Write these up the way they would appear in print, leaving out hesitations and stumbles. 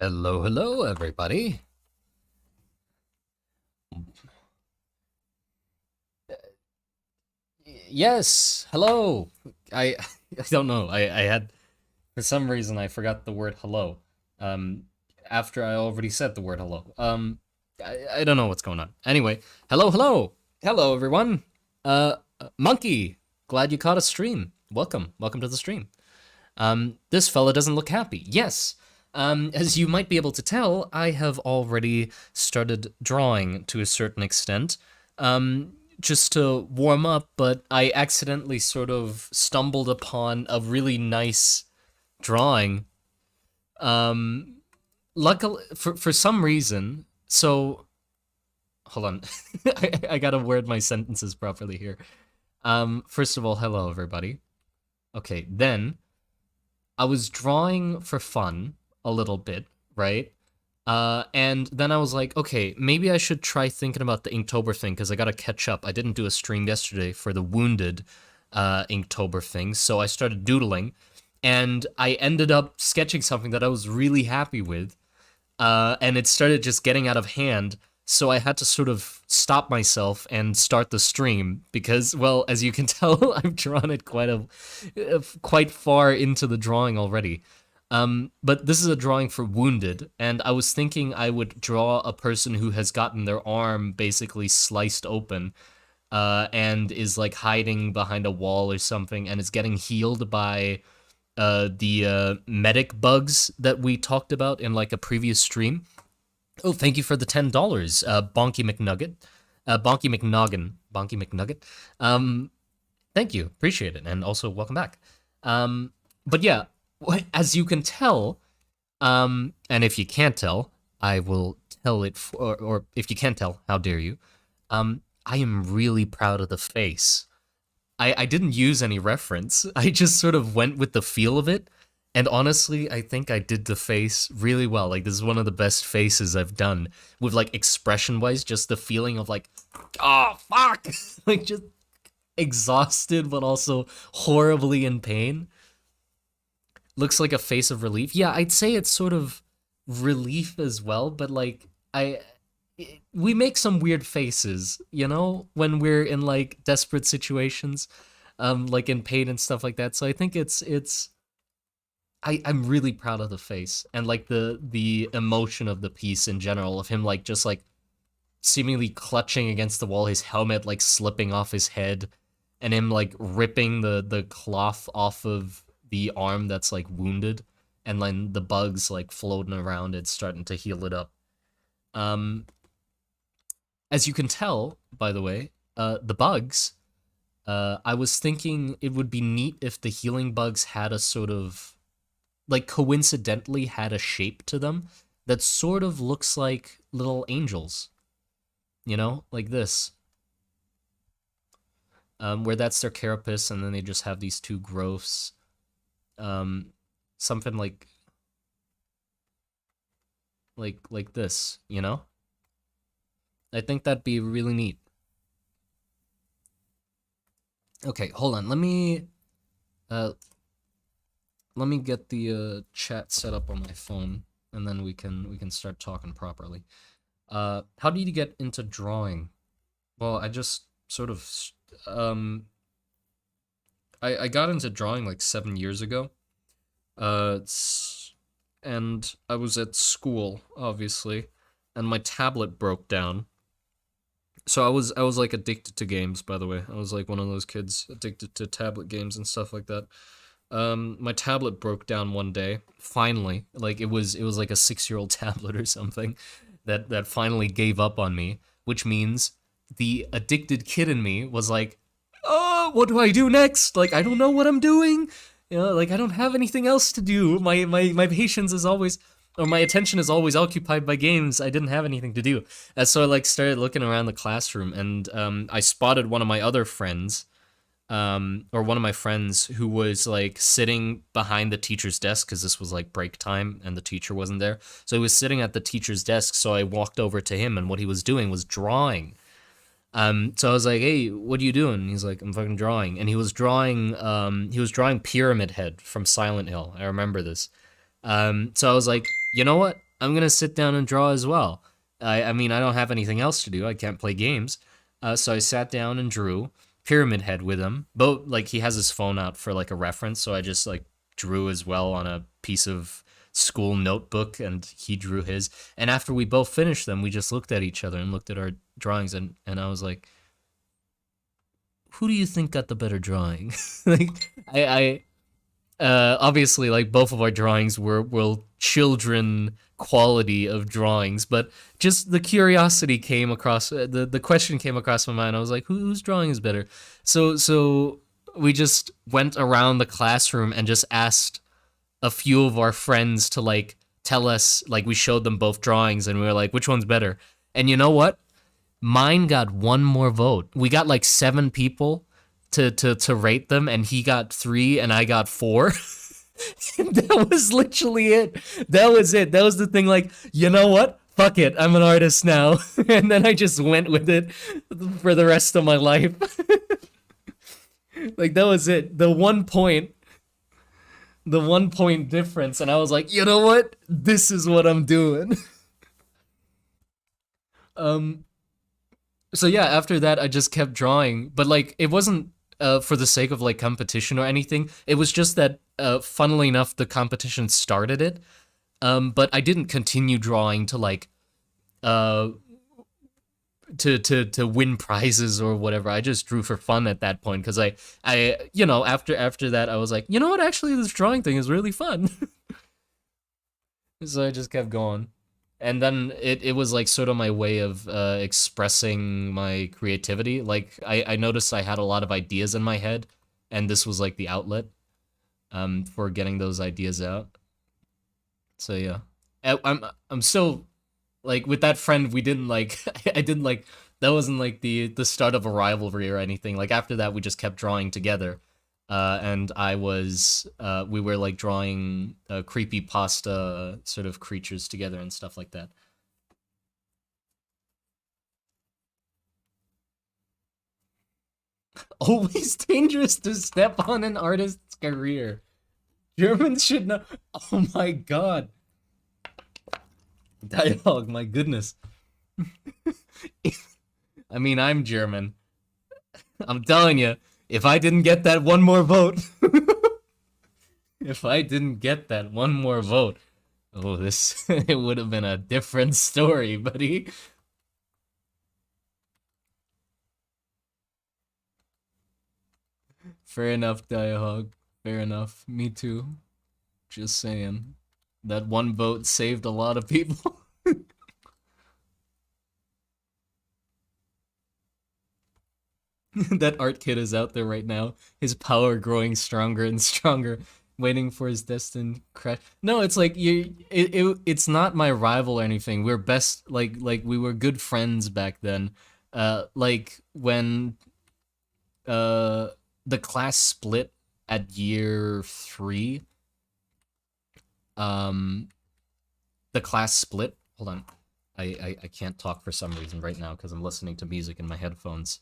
Hello, hello, everybody. Yes, hello. I I don't know. I had for some reason I forgot the word hello. Um, after I already said the word hello. I don't know what's going on. Anyway, hello, hello, hello, everyone. Monkey, glad you caught a stream. Welcome to the stream. This fella doesn't look happy. Yes. As you might be able to tell, I have already started drawing to a certain extent, just to warm up, but I accidentally sort of stumbled upon a really nice drawing. Um, Luckily, for some reason, so hold on, I gotta word my sentences properly here. First of all, hello everybody. Okay, then I was drawing for fun a little bit, right? And then I was like, okay, maybe I should try thinking about the Inktober thing because I gotta catch up. I didn't do a stream yesterday for the Wounded Inktober thing, so I started doodling, and I ended up sketching something that I was really happy with, and it started just getting out of hand. So I had to sort of stop myself and start the stream because, well, as you can tell, I've drawn it quite far into the drawing already. But this is a drawing for Wounded, and I was thinking I would draw a person who has gotten their arm basically sliced open, and is like hiding behind a wall or something, and is getting healed by the medic bugs that we talked about in like a previous stream. Oh, thank you for the $10, Bonky McNugget, Bonky McNoggin, Bonky McNugget. Thank you, appreciate it, and also welcome back. But yeah, as you can tell, and if you can't tell, I will tell it. Or if you can't tell, how dare you? I am really proud of the face. I didn't use any reference. I just sort of went with the feel of it. And honestly, I think I did the face really well. Like, this is one of the best faces I've done with, like, expression wise, just the feeling of, like, oh, fuck! Like, just exhausted, but also horribly in pain. Looks like a face of relief. Yeah, I'd say it's sort of relief as well, but, like, we make some weird faces, you know, when we're in like desperate situations, like in pain and stuff like that. So I think I'm really proud of the face and like the emotion of the piece in general of him like just like seemingly clutching against the wall, his helmet like slipping off his head, and him like ripping the cloth off of the arm that's like wounded, and then the bugs like floating around it, starting to heal it up. Um, as you can tell, by the way, the bugs. I was thinking it would be neat if the healing bugs had a sort of like coincidentally had a shape to them that sort of looks like little angels, you know, like this, where that's their carapace, and then they just have these two growths, um, something like this, you know. I think that'd be really neat. Okay, hold on. Uh, let me get the chat set up on my phone, and then we can start talking properly. How did you get into drawing? Well, I just sort of um I got into drawing like 7 years ago. And I was at school, obviously, and my tablet broke down. So I was like addicted to games, by the way. I was like one of those kids addicted to tablet games and stuff like that. My tablet broke down one day, finally. Like it was like a 6-year-old tablet or something that finally gave up on me, which means the addicted kid in me was like, "Oh, what do I do next? Like I don't know what I'm doing. You know, like I don't have anything else to do. My patience is always or my attention is always occupied by games. I didn't have anything to do." And so I like started looking around the classroom, and I spotted one of my other friends, or one of my friends who was like sitting behind the teacher's desk because this was like break time and the teacher wasn't there. So he was sitting at the teacher's desk. So I walked over to him, and what he was doing was drawing. So I was like, "Hey, what are you doing?" And he's like, "I'm fucking drawing." And he was drawing Pyramid Head from Silent Hill. I remember this. So I was like, you know what? I'm gonna sit down and draw as well. I mean, I don't have anything else to do. I can't play games. So I sat down and drew Pyramid Head with him. But like he has his phone out for like a reference, so I just like drew as well on a piece of school notebook, and he drew his. And after we both finished them, we just looked at each other and looked at our drawings, and I was like, "Who do you think got the better drawing?" like obviously like both of our drawings were children quality of drawings, but just the curiosity came across, the question came across my mind. I was like, whose drawing is better? So we just went around the classroom and just asked a few of our friends to like tell us, like we showed them both drawings and we were like, which one's better? And you know what? Mine got one more vote. We got like 7 people to rate them, and he got 3 and I got 4. And that was literally it. That was it. That was the thing. Like, you know what? Fuck it. I'm an artist now. And then I just went with it for the rest of my life. Like that was it. The 1 point difference, and I was like, you know what? This is what I'm doing. Um. So yeah, after that, I just kept drawing, but like it wasn't for the sake of like competition or anything. It was just that, funnily enough, the competition started it. But I didn't continue drawing to like uh to win prizes or whatever. I just drew for fun at that point because after that I was like, you know what? Actually, this drawing thing is really fun. So I just kept going. And then it was like sort of my way of expressing my creativity. Like I noticed I had a lot of ideas in my head, and this was like the outlet for getting those ideas out. So yeah, I'm still like with that friend. We didn't like I didn't like that wasn't like the start of a rivalry or anything. Like after that, we just kept drawing together. And we were like drawing creepy pasta sort of creatures together and stuff like that. Always dangerous to step on an artist's career. Germans should know. Oh my god. Dialogue, my goodness. I mean, I'm German. I'm telling you, if I didn't get that one more vote, if I didn't get that one more vote, oh, this it would have been a different story, buddy. Fair enough, Diahog. Fair enough. Me too. Just saying. That one vote saved a lot of people. That art kid is out there right now. His power growing stronger and stronger, waiting for his destined crash. No, it's like it's not my rival or anything. We're best like we were good friends back then. Like when the class split at year 3. Um the class split. Hold on. I can't talk for some reason right now because I'm listening to music in my headphones.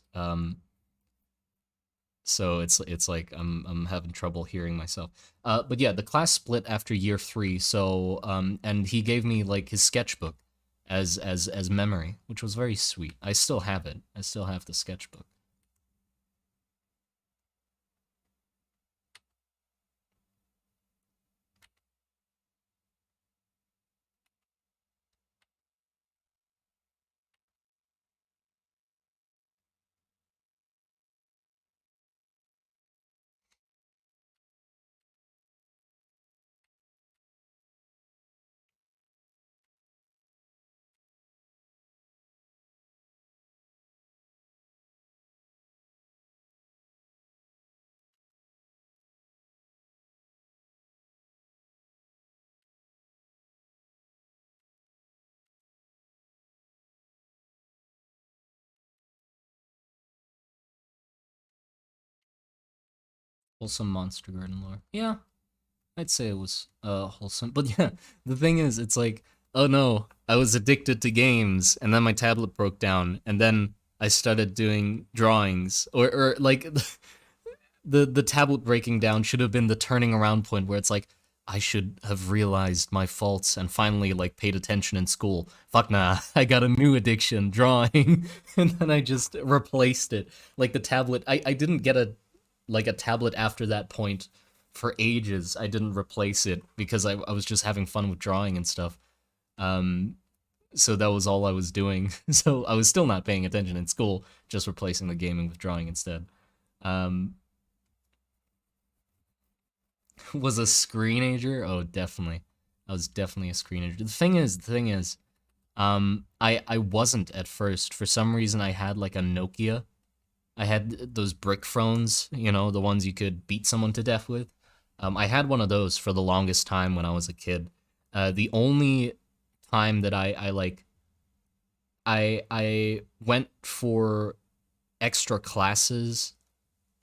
So it's like I'm having trouble hearing myself. But yeah, the class split after year 3. So and he gave me like his sketchbook as memory, which was very sweet. I still have it. I still have the sketchbook. Wholesome Monster Garden lore. Yeah, I'd say it was wholesome. But yeah, the thing is, it's like, oh no, I was addicted to games, and then my tablet broke down, and then I started doing drawings, or like the tablet breaking down should have been the turning around point where it's like, I should have realized my faults and finally like paid attention in school. Fuck nah, I got a new addiction, drawing, and then I just replaced it. Like the tablet, I didn't get a tablet after that point for ages. I didn't replace it because I was just having fun with drawing and stuff. Um, so that was all I was doing. So I was still not paying attention in school, just replacing the gaming with drawing instead. Um, was a screenager? Oh, definitely. I was definitely a screenager. The thing is, I wasn't at first. For some reason, I had like a Nokia. I had those brick phones, the ones you could beat someone to death with. I had one of those for the longest time when I was a kid. The only time that I like I went for extra classes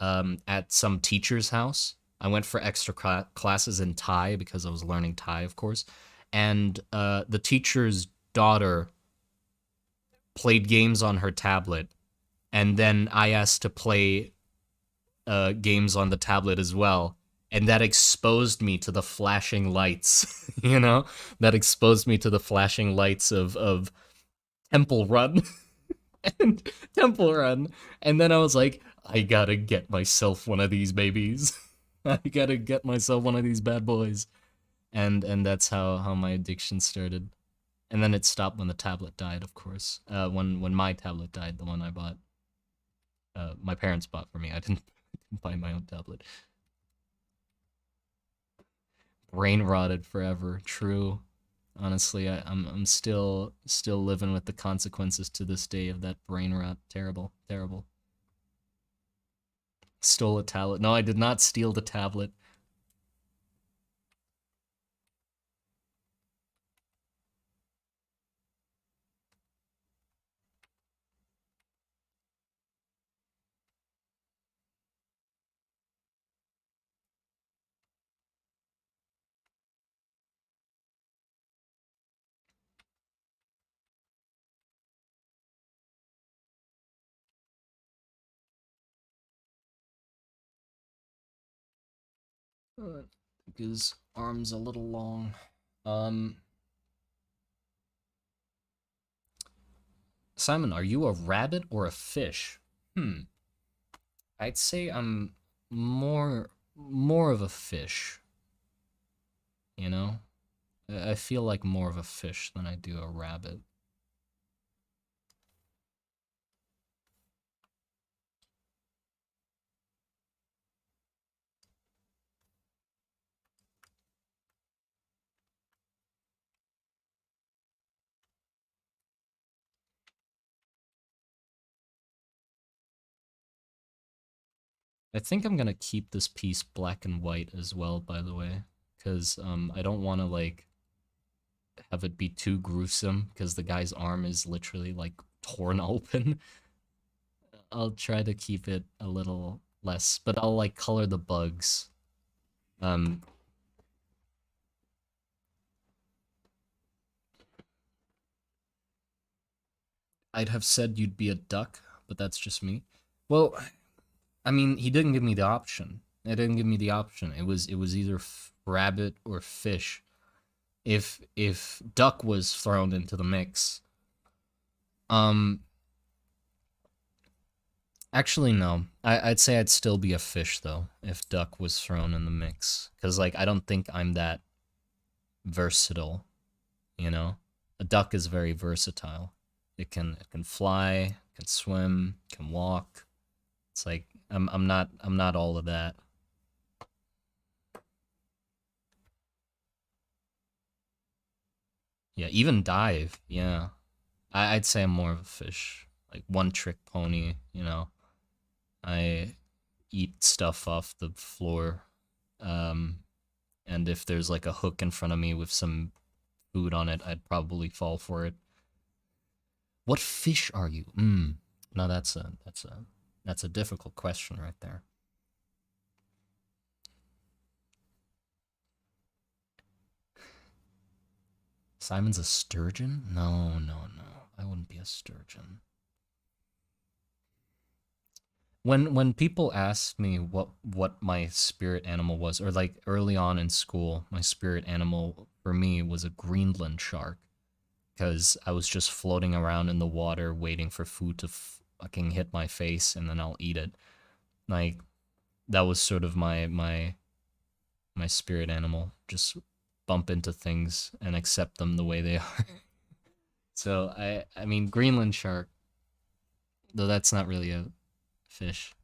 at some teacher's house. I went for extra classes in Thai because I was learning Thai, of course. And the teacher's daughter played games on her tablet, and then I asked to play games on the tablet as well. And that exposed me to the flashing lights, That exposed me to the flashing lights of Temple Run. And Temple Run. And then I was like, I gotta get myself one of these babies. I gotta get myself one of these bad boys. And that's how my addiction started. And then it stopped when the tablet died, of course. When my tablet died, the one I bought, my parents bought for me. I didn't, didn't buy my own tablet. Brain rotted forever. True. Honestly, I'm still living with the consequences to this day of that brain rot. Terrible, terrible. Stole a tablet. No, I did not steal the tablet. I think his arm's a little long. Um, Simon, are you a rabbit or a fish? Hmm. I'd say I'm more of a fish, you know? I feel like more of a fish than I do a rabbit. I think I'm gonna keep this piece black and white as well, by the way, because I don't want to like have it be too gruesome because the guy's arm is literally like torn open. I'll try to keep it a little less, but I'll like color the bugs. Um, I'd have said you'd be a duck, but that's just me. Well, I mean, he didn't give me the option. It didn't give me the option. It was either rabbit or fish. If duck was thrown into the mix, um, actually no. I'd say I'd still be a fish though if duck was thrown in the mix, because like I don't think I'm that versatile. You know, a duck is very versatile. It can fly, can swim, can walk. It's like I'm not all of that. Yeah, even dive. Yeah, I'd say I'm more of a fish, like one trick pony. I eat stuff off the floor. Um, and if there's like a hook in front of me with some food on it, I'd probably fall for it. What fish are you? No, that's a difficult question right there. Simon's a sturgeon? No, no, no. I wouldn't be a sturgeon. When people ask me what my spirit animal was, or like early on in school, my spirit animal for me was a Greenland shark because I was just floating around in the water waiting for food to fucking hit my face and then I'll eat it. Like that was sort of my spirit animal. Just bump into things and accept them the way they are. So I mean Greenland shark, though that's not really a fish.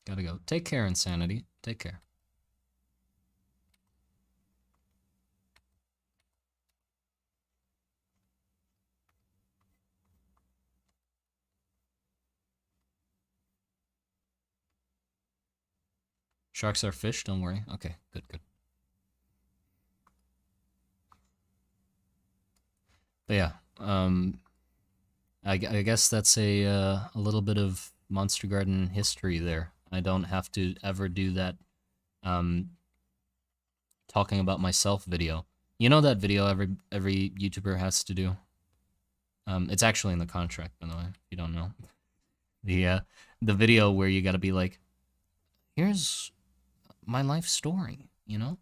Gotta go. Take care, insanity. Take care. Sharks are fish. Don't worry. Okay, good, good. But yeah, I guess that's a little bit of Monster Garden history there. I don't have to ever do that um talking about myself video. You know that video every YouTuber has to do. It's actually in the contract, by the way. If you don't know the video where you got to be like, here's my life story. You know,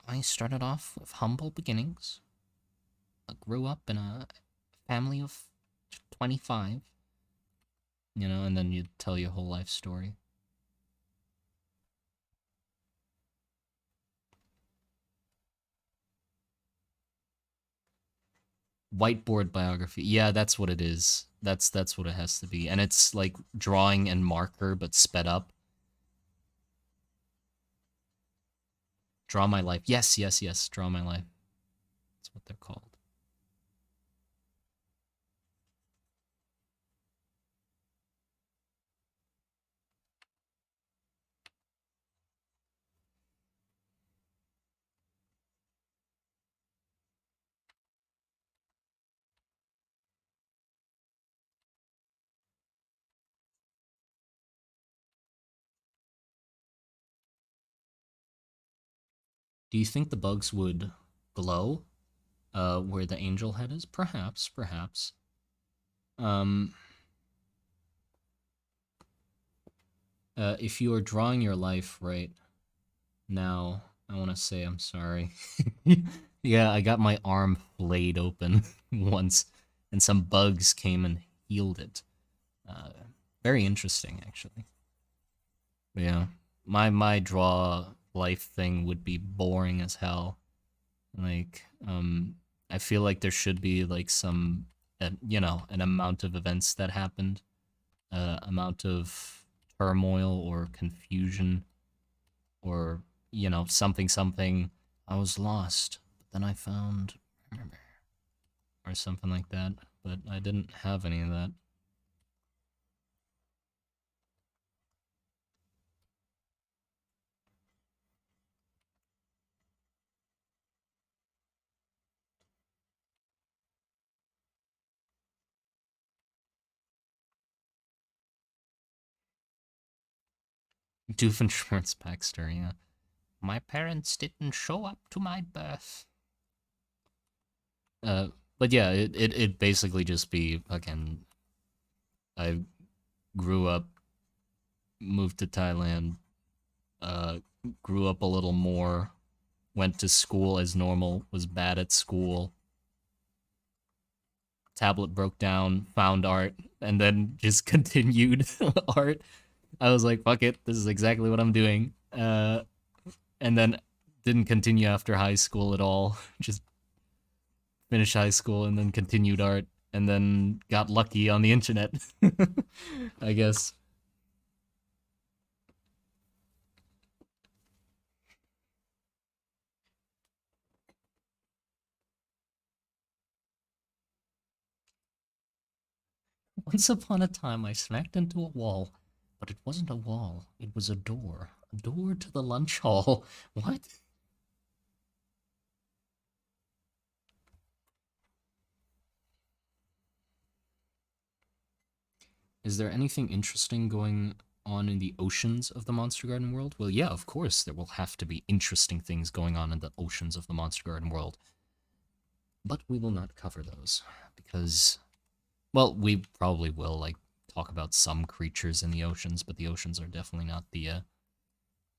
I started off with humble beginnings. I grew up in a family of 25. You know, and then you tell your whole life story. Whiteboard biography. Yeah, that's what it is. That's what it has to be. And it's like drawing and marker but sped up. Draw my life. Yes, yes, yes. Draw my life. That's what they're called. Do you think the bugs would glow where the angel head is? Perhaps, perhaps. Um if you are drawing your life right now, I want to say I'm sorry. Yeah, I got my arm flayed open once and some bugs came and healed it. Uh, Very interesting, actually. But yeah, my draw life thing would be boring as hell. Like, I feel like there should be like some, you know, an amount of events that happened, amount of turmoil or confusion, or you know, something something. I was lost, but then I found, or something like that. But I didn't have any of that. Doofenshmirtz Baxter, yeah. My parents didn't show up to my birth. Uh, but yeah, it basically just be again. I grew up, moved to Thailand, uh, grew up a little more, went to school as normal, was bad at school. Tablet broke down, found art, and then just continued art. I was like, fuck it, this is exactly what I'm doing. And then didn't continue after high school at all. Just finished high school and then continued art and then got lucky on the internet. I guess. Once upon a time, I smacked into a wall, but it wasn't a wall. It was a door. A door to the lunch hall. What? Is there anything interesting going on in the oceans of the Monster Garden world? Well, yeah, of course, there will have to be interesting things going on in the oceans of the Monster Garden world. But we will not cover those because, well, we probably will, like, talk about some creatures in the oceans, but the oceans are definitely not the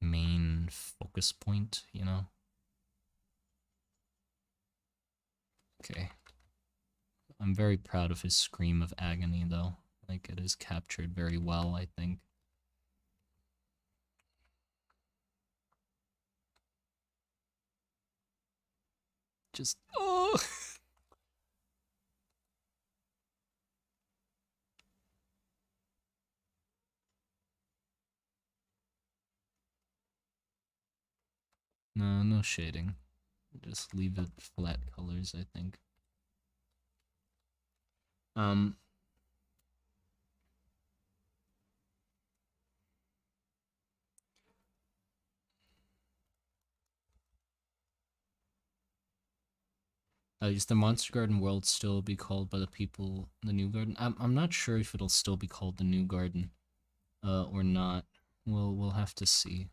main focus point, you know? Okay. I'm very proud of his scream of agony, though. Like, it is captured very well, I think. Just, oh! No, no shading. Just leave it flat colors, I think. Um, is the Monster Garden world still be called by the people the New Garden? I'm not sure if it'll still be called the New Garden, or not. We'll have to see.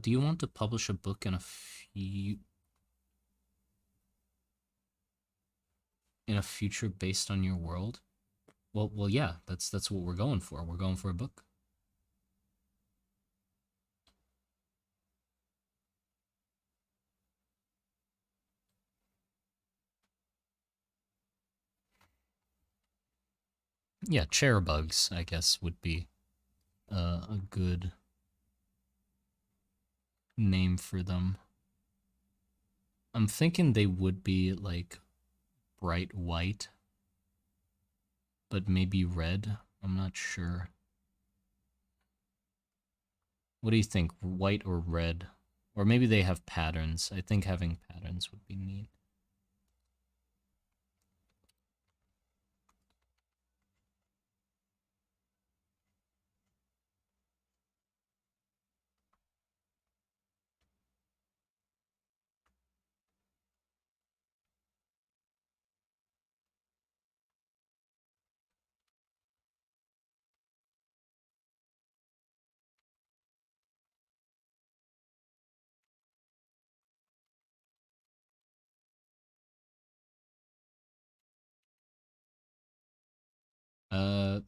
Do you want to publish a book in a future based on your world? Well, yeah. That's what we're going for. We're going for a book. Yeah, chair bugs, I guess, would be a good name for them. I'm thinking they would be like bright white, but maybe red. I'm not sure. What do you think? White or red? Or maybe they have patterns. I think having patterns would be neat.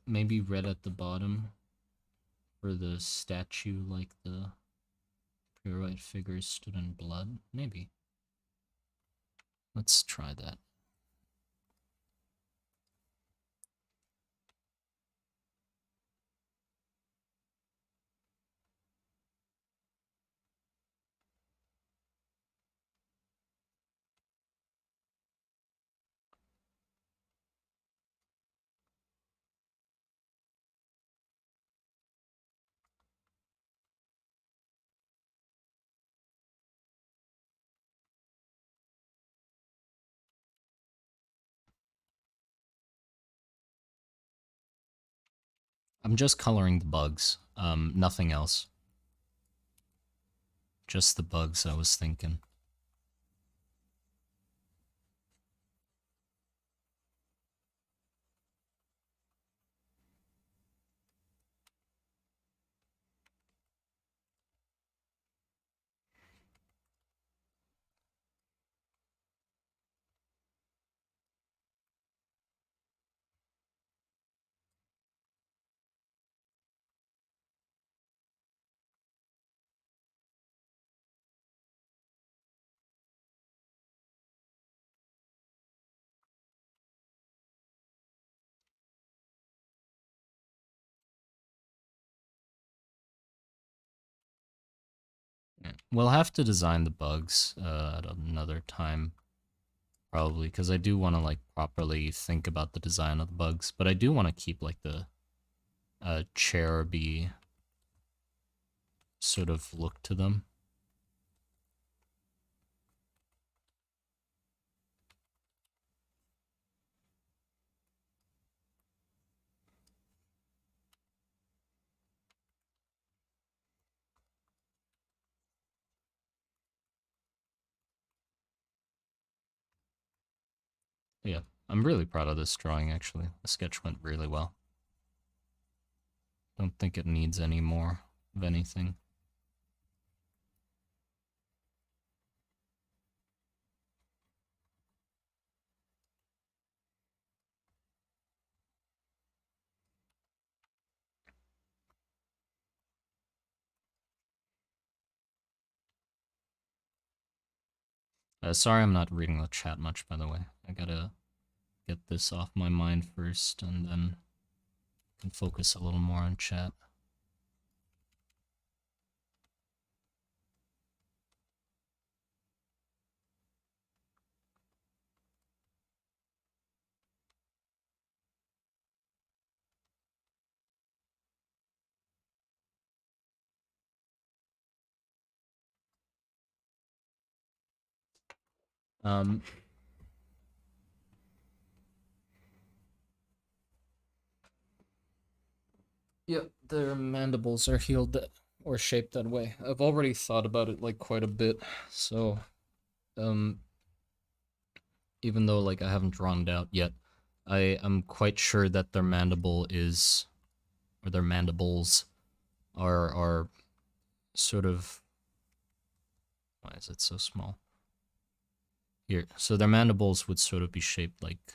Maybe red at the bottom for the statue, like the pure white figures stood in blood. Maybe. Let's try that. I'm just coloring the bugs. Nothing else. Just the bugs, I was thinking. We'll have to design the bugs at another time, probably, because I do want to like properly think about the design of the bugs, but I do want to keep like the cherubby sort of look to them. Yeah, I'm really proud of this drawing, actually. The sketch went really well. Don't think it needs any more of anything. Sorry I'm not reading the chat much, by the way. I gotta get this off my mind first, and then can focus a little more on chat. Um, yeah, their mandibles are healed or shaped that way. I've already thought about it like quite a bit, so um, even though like I haven't drawn it out yet, I am quite sure that their mandible is, or their mandibles are sort of. Why is it so small? Here, so their mandibles would sort of be shaped like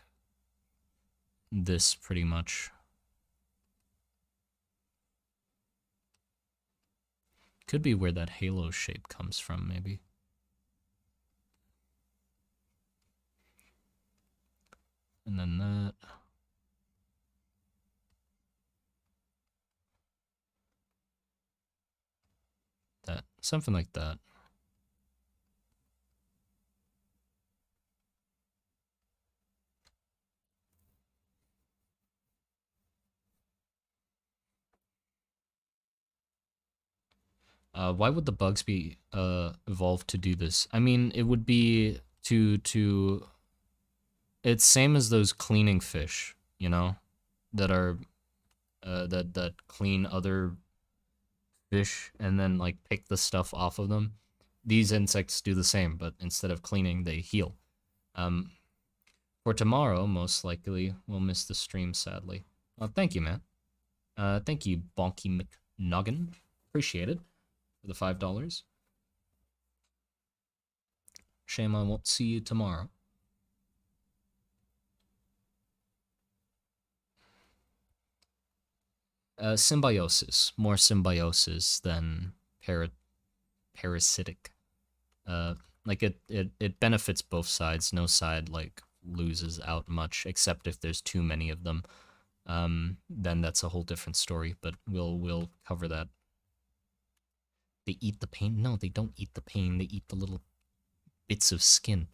this, pretty much. Could be where that halo shape comes from, maybe. And then that. That. Something like that. Why would the bugs be evolved to do this? I mean, it would be to it's same as those cleaning fish, you know, that are that clean other fish and then like pick the stuff off of them. These insects do the same, but instead of cleaning, they heal. Um, for tomorrow, most likely we'll miss the stream, sadly. Thank you, man. Thank you, Bonky McNoggin. Appreciate it for the $5. Shame I won't see you tomorrow. Symbiosis, more symbiosis than parasitic. Like it benefits both sides. No side like loses out much, except if there's too many of them. Then that's a whole different story. But we'll cover that. They eat the pain? No, they don't eat the pain. They eat the little bits of skin.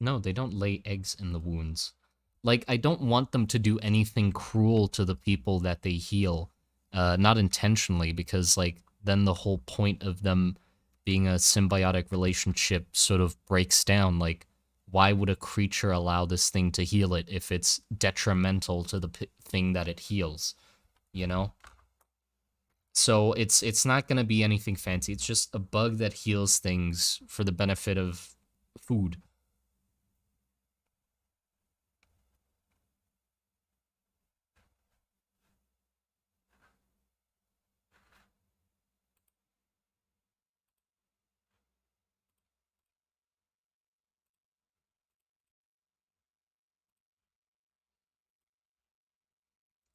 No, they don't lay eggs in the wounds. Like, I don't want them to do anything cruel to the people that they heal. Not intentionally, because, like, then the whole point of them being a symbiotic relationship sort of breaks down. Like, why would a creature allow this thing to heal it if it's detrimental to the thing that it heals? You know? So it's not going to be anything fancy. It's just a bug that heals things for the benefit of food.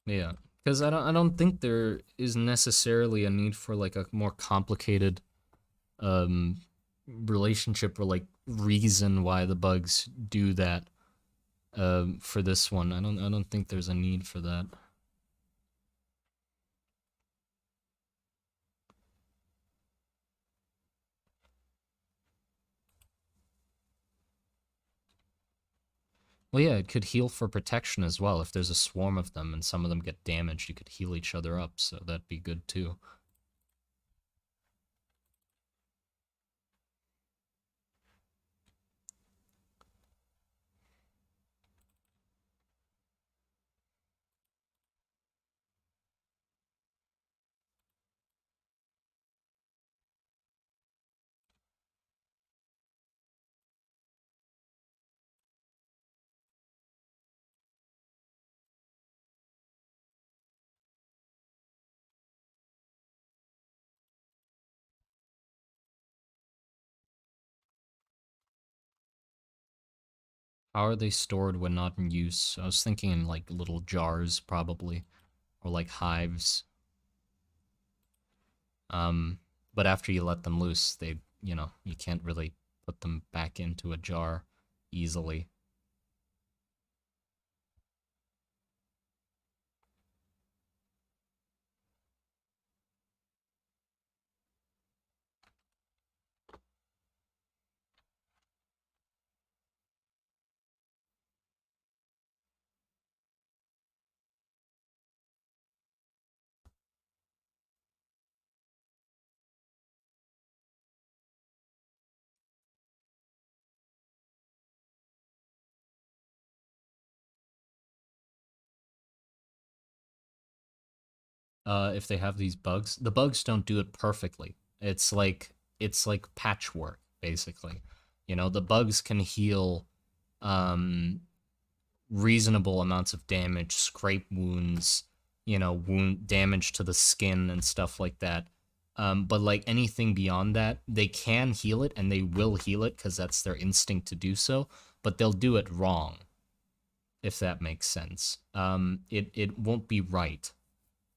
Yeah, because I don't think there is necessarily a need for like a more complicated um relationship or like reason why the bugs do that for this one. I don't think there's a need for that. Well, yeah, it could heal for protection as well. If there's a swarm of them and some of them get damaged, you could heal each other up, so that'd be good too. How are they stored when not in use? I was thinking in like little jars, probably, or like hives. Um, but after you let them loose, you can't really put them back into a jar easily. If they have these bugs, the bugs don't do it perfectly. It's like patchwork, basically. The bugs can heal um reasonable amounts of damage, scrape wounds, wound damage to the skin and stuff like that. But like anything beyond that, they can heal it and they will heal it because that's their instinct to do so, but they'll do it wrong, if that makes sense. It won't be right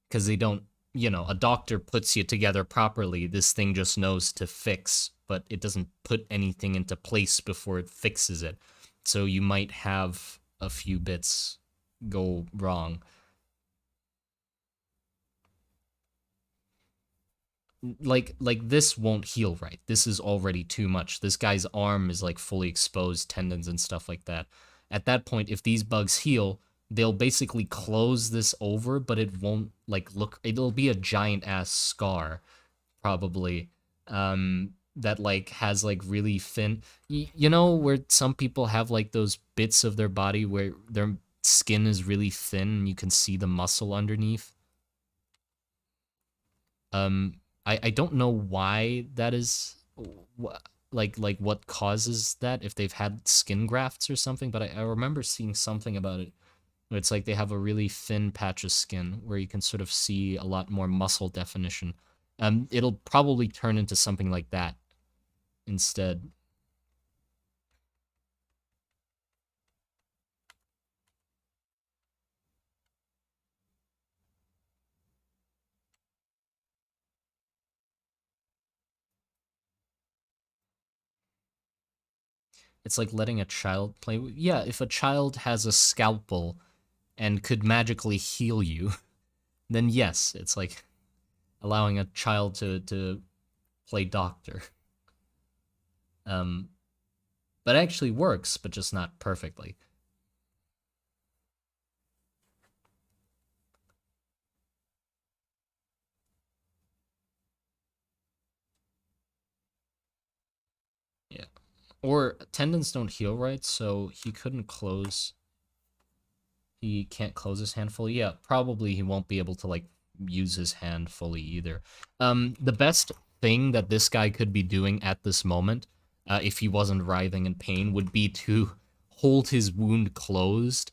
because they don't, a doctor puts you together properly. This thing just knows to fix, but it doesn't put anything into place before it fixes it. So you might have a few bits go wrong. Like this won't heal right. This is already too much. This guy's arm is like fully exposed, tendons and stuff like that. At that point, if these bugs heal, they'll basically close this over, but it won't like look, it'll be a giant ass scar probably, that like has like really thin, you know, where some people have like those bits of their body where their skin is really thin and you can see the muscle underneath. I don't know why that is, like what causes that, if they've had skin grafts or something, but I remember seeing something about it. It's like they have a really thin patch of skin where you can sort of see a lot more muscle definition. It'll probably turn into something like that instead. It's like letting a child play. Yeah, if a child has a scalpel and could magically heal you, then yes, it's like allowing a child to play doctor. Um, but it actually works, but just not perfectly. Yeah. Or tendons don't heal right, so he can't close his hand fully. Yeah, probably he won't be able to like use his hand fully either. The best thing that this guy could be doing at this moment, if he wasn't writhing in pain, would be to hold his wound closed,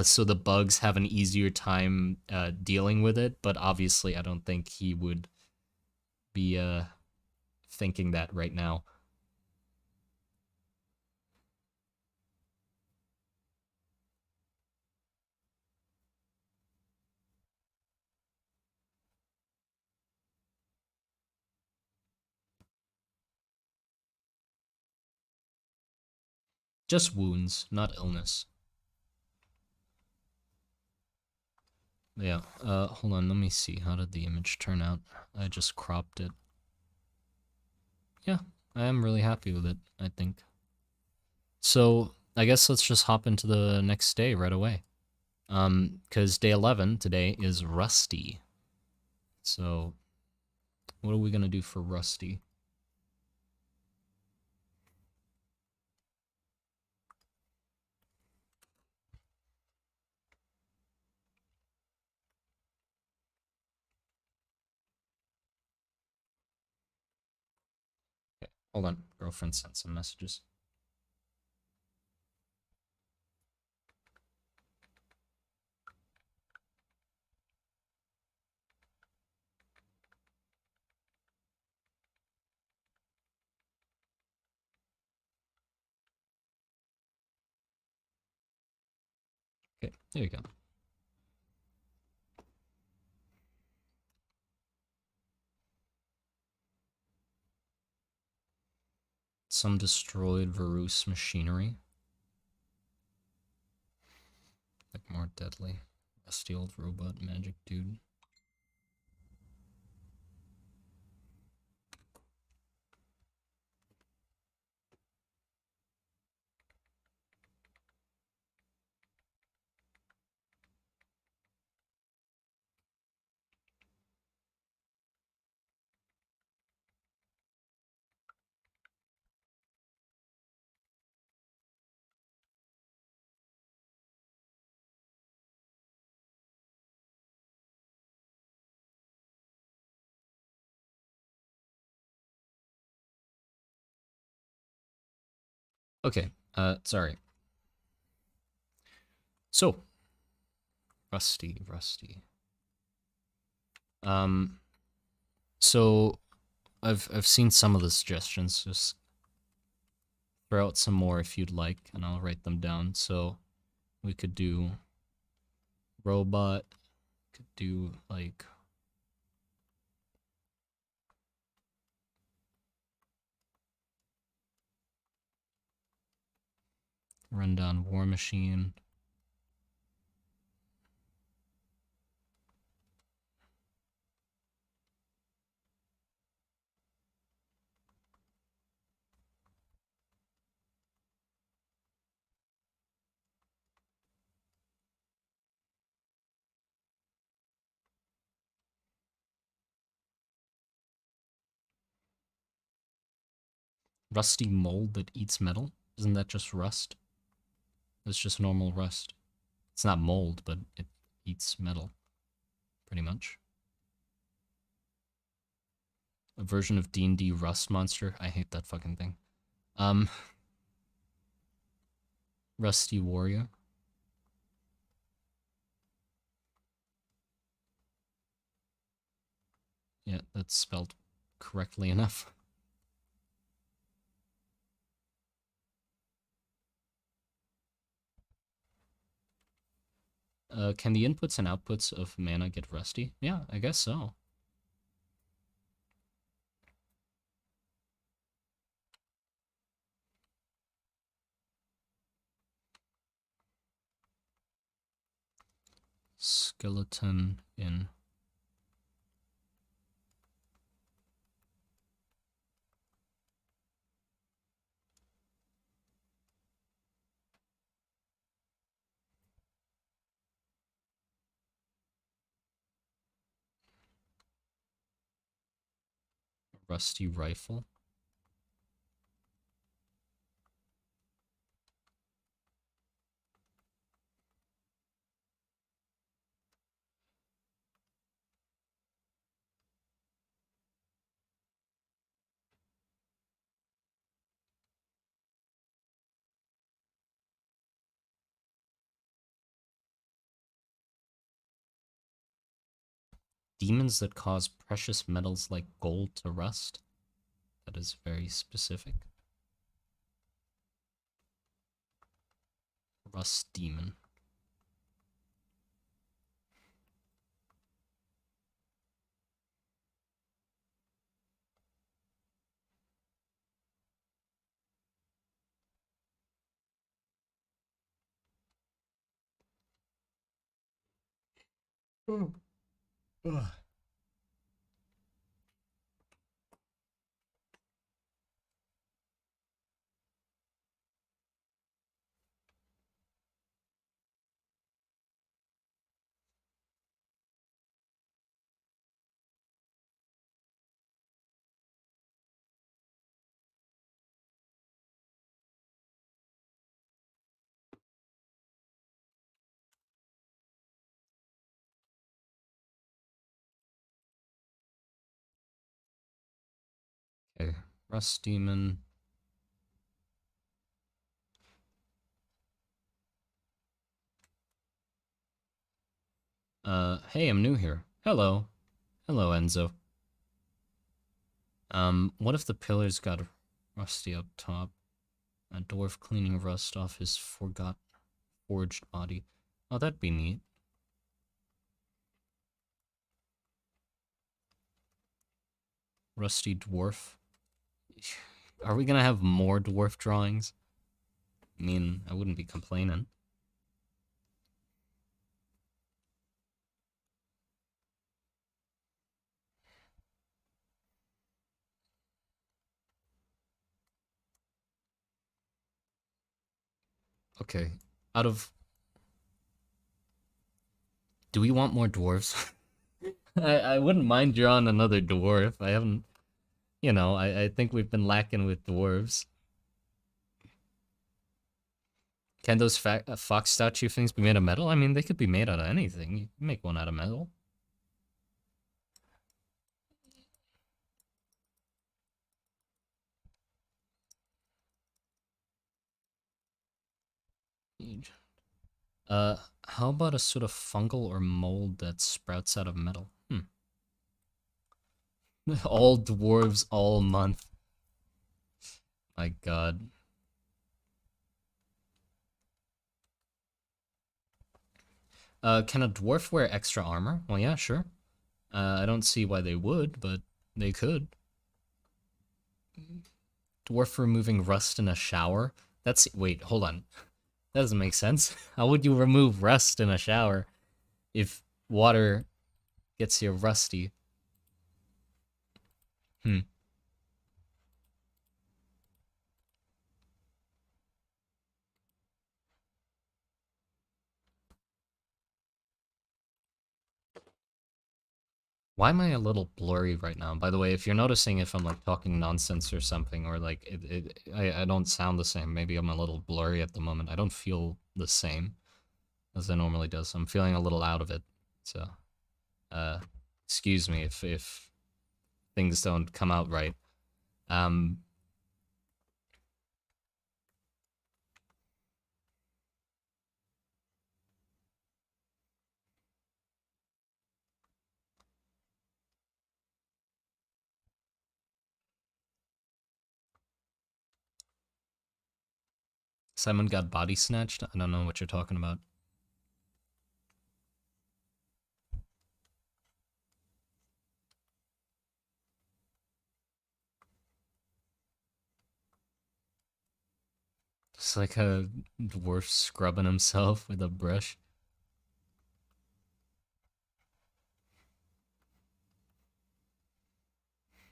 so the bugs have an easier time dealing with it. But obviously, I don't think he would be thinking that right now. Just wounds, not illness. Yeah, hold on, let me see. How did the image turn out? I just cropped it. Yeah, I am really happy with it, I think. So, I guess let's just hop into the next day right away. Because day 11 today is Rusty. So, what are we gonna do for Rusty? Okay, hold on. Girlfriend sent some messages. Okay, there you go. Some destroyed Varus machinery. Like more deadly. Rusty old robot magic dude. Okay, sorry. So, Rusty. Um, so I've seen some of the suggestions. Just throw out some more if you'd like, and I'll write them down. So we could do robot. Could do like rundown war machine. Rusty mold that eats metal. Isn't that just rust? It's just normal rust. It's not mold, but it eats metal, pretty much. A version of D&D Rust Monster. I hate that fucking thing. Rusty Warrior. Yeah, that's spelled correctly enough. Can the inputs and outputs of mana get rusty? Yeah, I guess so. Skeleton in rusty rifle. Demons that cause precious metals like gold to rust. That is very specific. Rust demon. Ugh. Okay, Rust Demon. Hey, I'm new here. Hello. Hello, Enzo. What if the pillars got rusty up top? A dwarf cleaning rust off his forged body. Oh, that'd be neat. Rusty dwarf. Are we gonna have more dwarf drawings? I mean, I wouldn't be complaining. Okay, out of... Do we want more dwarves? I wouldn't mind drawing another dwarf. I haven't... You know, I think we've been lacking with dwarves. Can those fox statue things be made of metal? I mean, they could be made out of anything. You can make one out of metal. Uh, how about a sort of fungal or mold that sprouts out of metal? All dwarves all month. My god. Can a dwarf wear extra armor? Well, yeah, sure. I don't see why they would, but they could. Dwarf removing rust in a shower? That's... Wait, hold on. That doesn't make sense. How would you remove rust in a shower if water gets you rusty? Hmm. Why am I a little blurry right now? By the way, if you're noticing if I'm like talking nonsense or something, or like I don't sound the same. Maybe I'm a little blurry at the moment. I don't feel the same as I normally do. So I'm feeling a little out of it. So, uh, excuse me if things don't come out right. Um, Simon got body snatched. I don't know what you're talking about. It's like a dwarf scrubbing himself with a brush.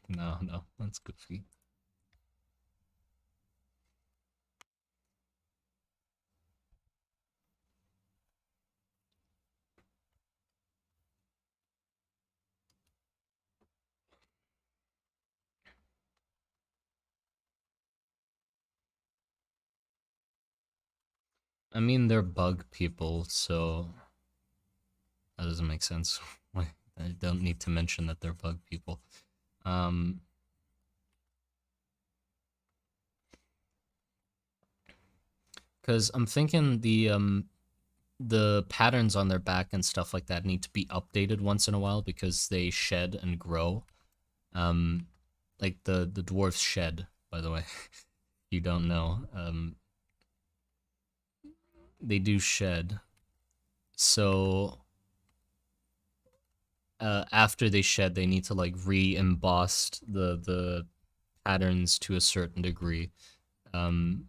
No, no, that's goofy. I mean, they're bug people, so that doesn't make sense. I don't need to mention that they're bug people. Um, because I'm thinking the patterns on their back and stuff like that need to be updated once in a while because they shed and grow. Um, like the dwarfs shed, by the way. You don't know. They do shed. So after they shed, they need to like re-emboss the patterns to a certain degree. Um,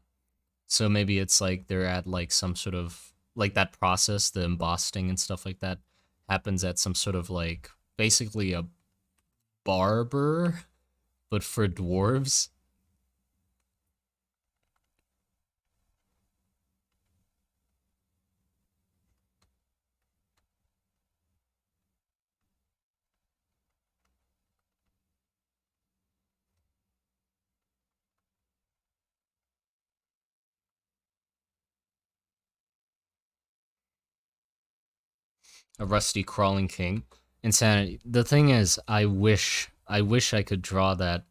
so maybe it's like they're at like some sort of like that process, the embossing and stuff like that happens at some sort of like basically a barber, but for dwarves. A rusty crawling king. Insanity. The thing is, I wish I could draw that.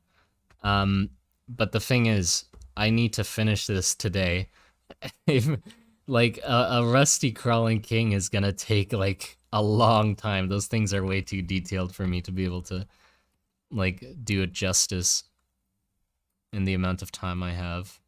Um, but the thing is, I need to finish this today. If, like a rusty crawling king is gonna take like a long time. Those things are way too detailed for me to be able to like do it justice in the amount of time I have.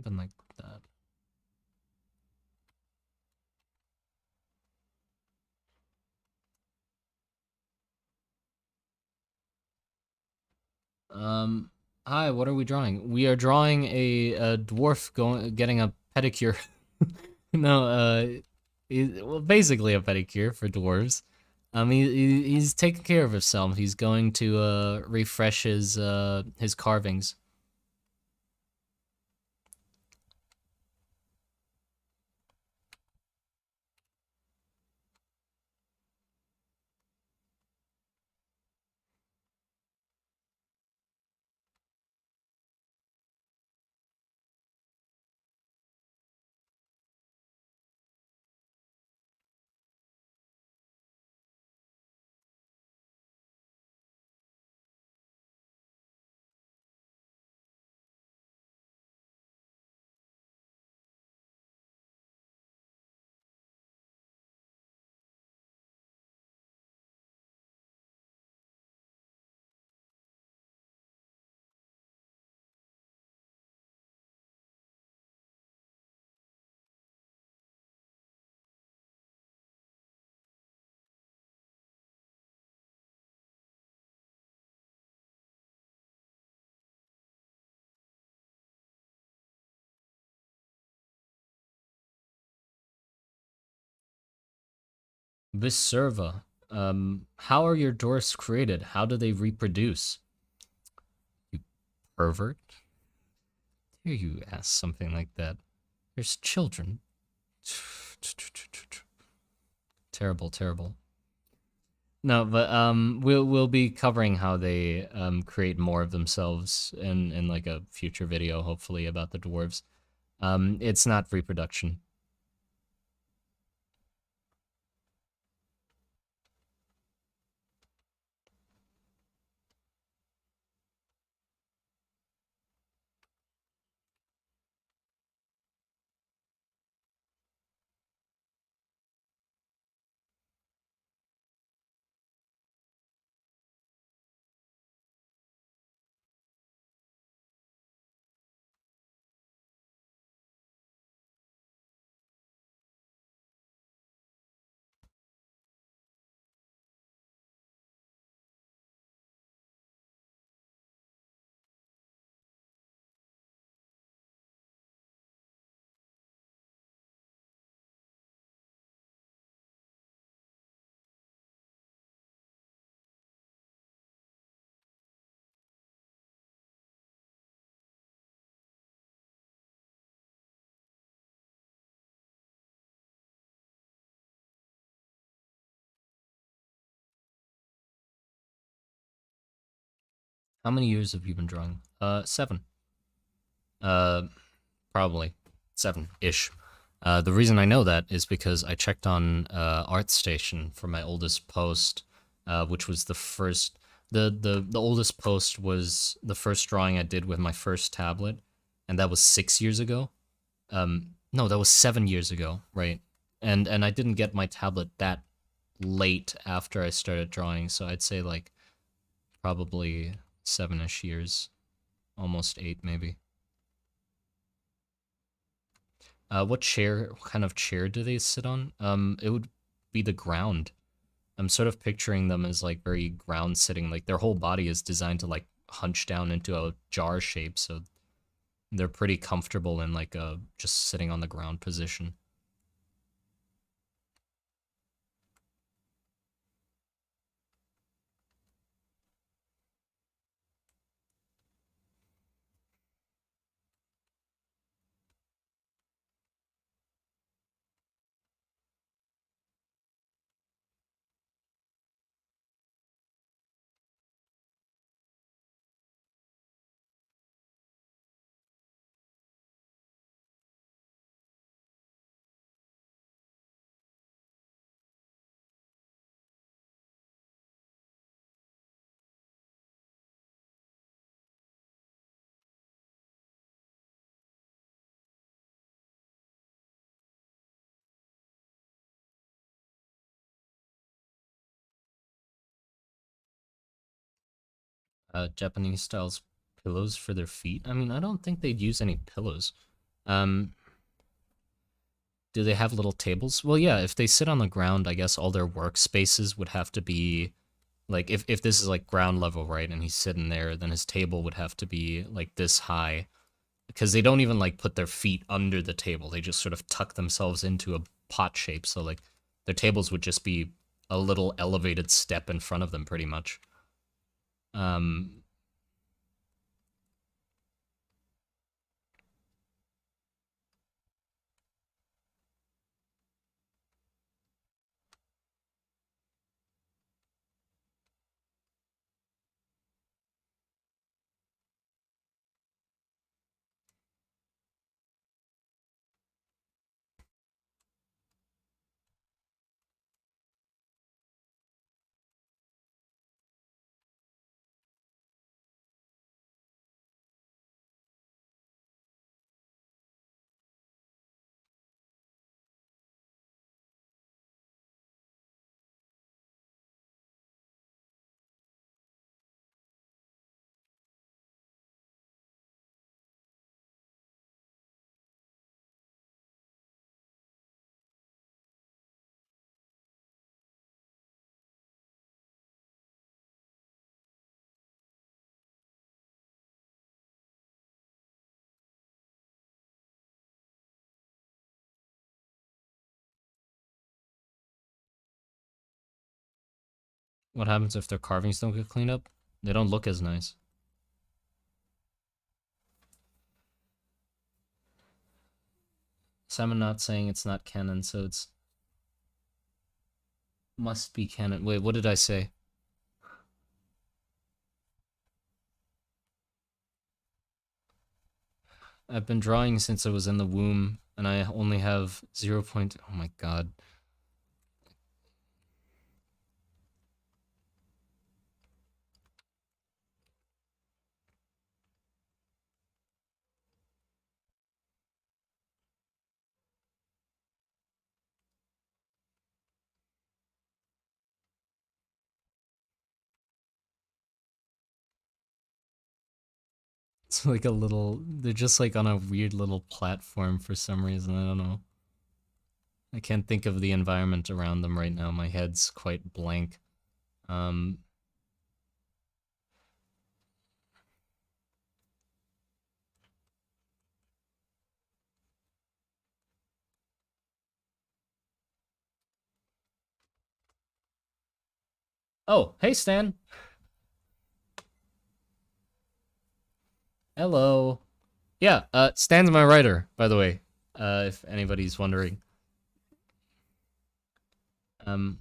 Something like that. Um, Hi, what are we drawing? We are drawing a dwarf going getting a pedicure. No, well, basically a pedicure for dwarves. He's taking care of himself. He's going to refresh his carvings. Viserva. How are your dwarfs created? How do they reproduce? You pervert. Here you ask something like that. There's children. Terrible, terrible. No, but we'll be covering how they create more of themselves in like a future video, hopefully, about the dwarves. It's not reproduction. How many years have you been drawing? 7. Uh, Probably 7-ish. The reason I know that is because I checked on ArtStation for my oldest post, which was the first. The oldest post was the first drawing I did with my first tablet, and that was 6 years ago. No, that was 7 years ago, right? And I didn't get my tablet that late after I started drawing, so I'd say like probably 7-ish years, almost 8 maybe. What kind of chair do they sit on? It would be the ground. I'm sort of picturing them as like very ground sitting, like their whole body is designed to like hunch down into a jar shape, so they're pretty comfortable in like a just sitting on the ground position. Japanese styles pillows for their feet. I mean, I don't think they'd use any pillows. Um, do they have little tables? Well, yeah, if they sit on the ground, I guess all their workspaces would have to be like if this is like ground level, right, and he's sitting there, then his table would have to be like this high because they don't even like put their feet under the table. They just sort of tuck themselves into a pot shape. So like their tables would just be a little elevated step in front of them pretty much. Um what happens if their carvings don't get cleaned up? They don't look as nice. So I'm not saying it's not canon, so it's Must be canon. Wait, what did I say? I've been drawing since I was in the womb, and I only have 0. Oh my god. It's like a little. They're just like on a weird little platform for some reason. I don't know. I can't think of the environment around them right now. My head's quite blank. Um. Oh, hey Stan. Hello. Yeah. Stan's my writer, by the way. If anybody's wondering. Um.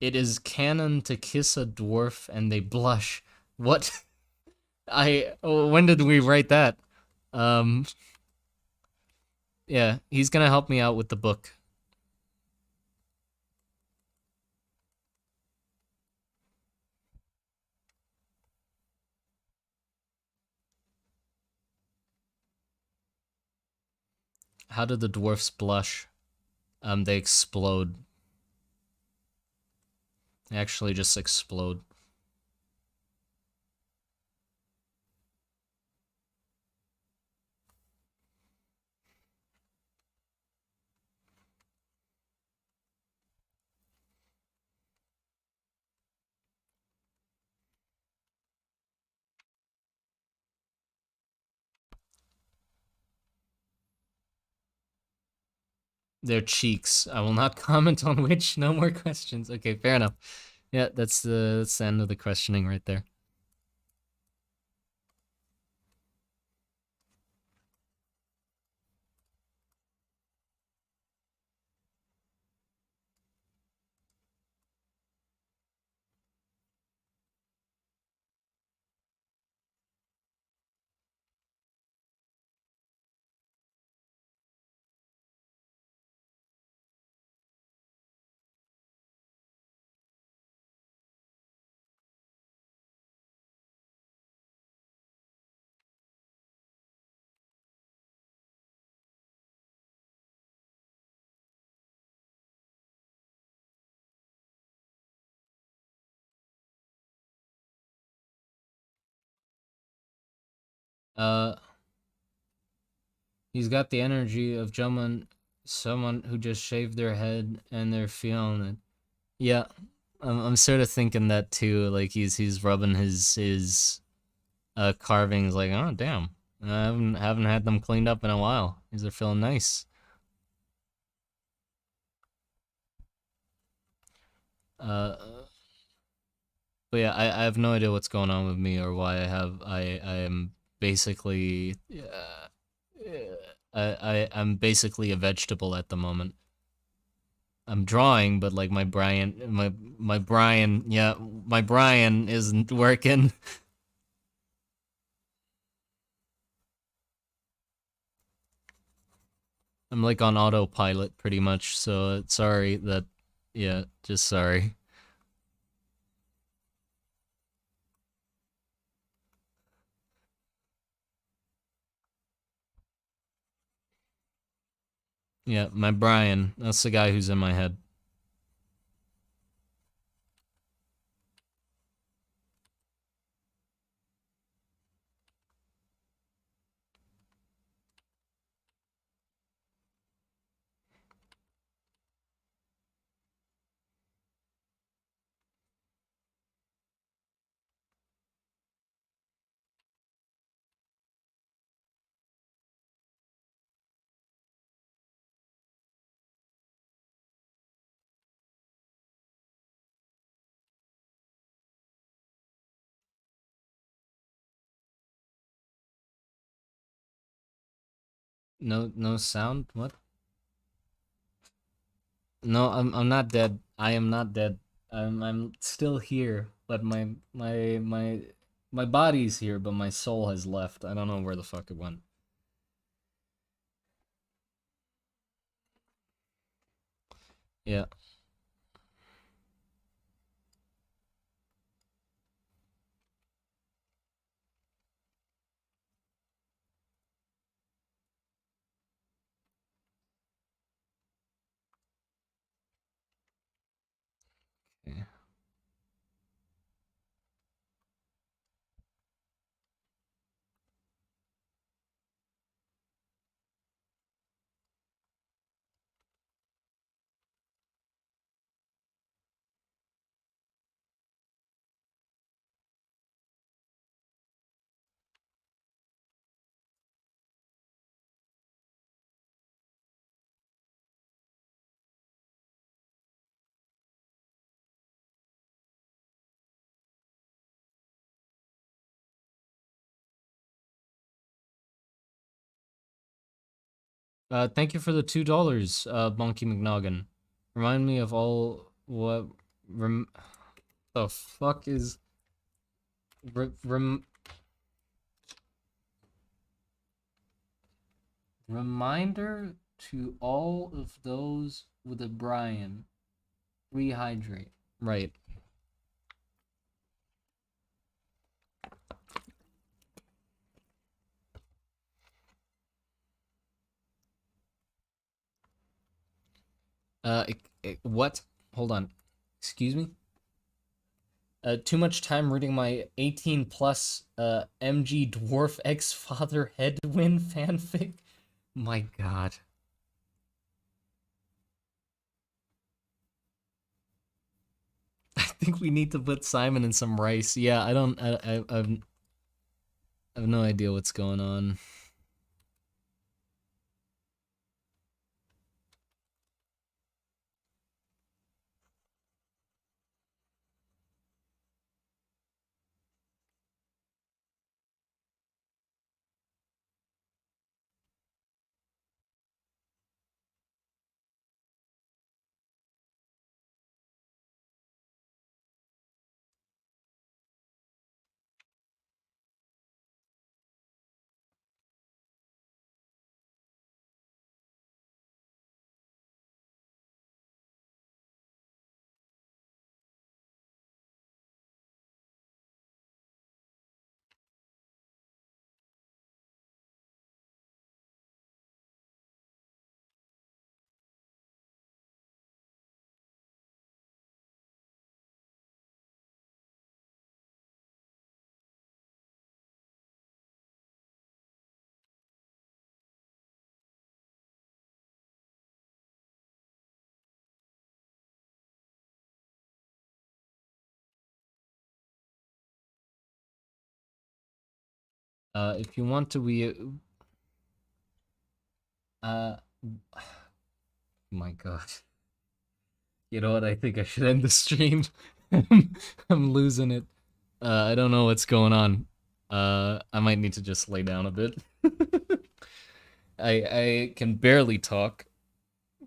It is canon to kiss a dwarf and they blush. What? When did we write that? Um. Yeah, he's gonna help me out with the book. How did the dwarfs blush? They explode. They actually just explode. Their cheeks. I will not comment on which. No more questions. Okay, fair enough. Yeah, that's the end of the questioning right there. Uh, he's got the energy of someone who just shaved their head and they're feeling it. Yeah, I'm sort of thinking that too. Like he's rubbing his carvings. Like, oh damn, I haven't had them cleaned up in a while. These are feeling nice. Uh, but yeah, I have no idea what's going on with me or why I am basically I'm basically a vegetable at the moment. I'm drawing, but like my Brian, yeah, my Brian isn't working. I'm like on autopilot pretty much. So sorry that, yeah, just sorry. Yeah, my Brian. That's the guy who's in my head. No sound? What? No, I'm not dead. I am not dead. I'm still here, but my body's here, but my soul has left. I don't know where the fuck it went. Yeah. Okay. Thank you for the $2, Bonky McNoggin. Remind me of all what the fuck is rem reminder to all of those with a Brian. Rehydrate. Right. What? Hold on. Excuse me? Too much time reading my 18 plus MG Dwarf X Father Headwind fanfic. My god. I think we need to put Simon in some rice. Yeah, I don't. I have no idea what's going on. If you want to, uh, my god. You know what? I think I should end the stream. I'm losing it. I don't know what's going on. I might need to just lay down a bit. I can barely talk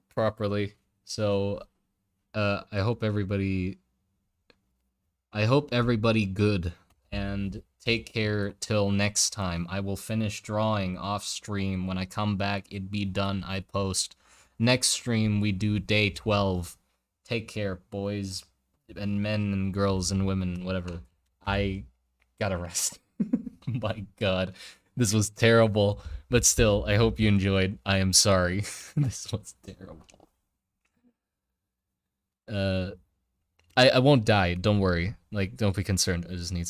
properly, so I hope everybody good, and take care till next time. I will finish drawing off stream. When I come back, it be done. I post. Next stream, we do day 12. Take care, boys and men and girls and women, whatever. I gotta rest. My god. This was terrible. But still, I hope you enjoyed. I am sorry. This was terrible. Uh, I won't die. Don't worry. Like, don't be concerned. I just need some.